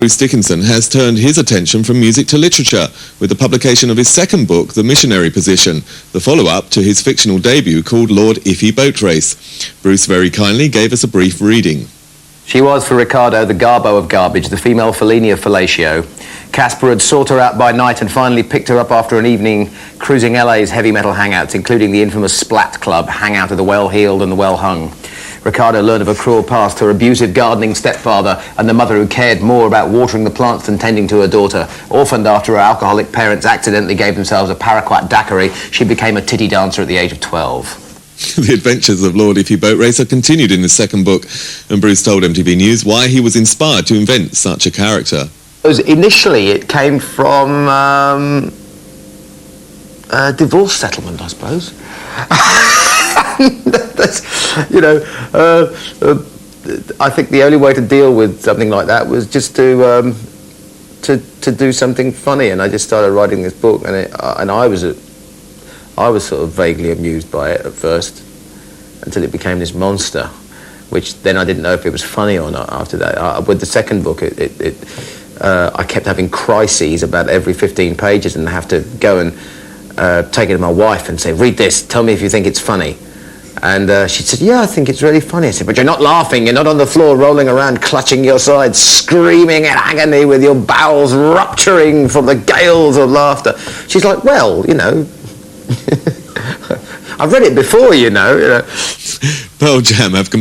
Bruce Dickinson has turned his attention from music to literature with the publication of his second book, The Missionary Position, the follow-up to his fictional debut called Lord Iffy Boat Race. Bruce very kindly gave us a brief reading. She was, for Ricardo, the Garbo of garbage, the female Fellini of fellatio. Casper had sought her out by night and finally picked her up after an evening cruising LA's heavy metal hangouts, including the infamous Splat Club, hangout of the well-heeled and the well-hung. Ricardo learned of her cruel past, her abusive gardening stepfather, and the mother who cared more about watering the plants than tending to her daughter. Orphaned after her alcoholic parents accidentally gave themselves a paraquat daiquiri, she became a titty dancer at the age of 12. The adventures of Lord Iffy Boat Race are continued in his second book, and Bruce told MTV News why he was inspired to invent such a character. Initially, it came from a divorce settlement, I suppose. I think the only way to deal with something like that was just to do something funny, and I just started writing this book, and I was sort of vaguely amused by it at first, until it became this monster, which then I didn't know if it was funny or not after that. With the second book, I kept having crises about every 15 pages, and I have to go and take it to my wife and say, read this, tell me if you think it's funny. And she said, yeah, I think it's really funny. I said, but you're not laughing, you're not on the floor rolling around, clutching your sides, screaming in agony with your bowels rupturing from the gales of laughter. She's like, well, you know, I've read it before, you know. Pearl Jam have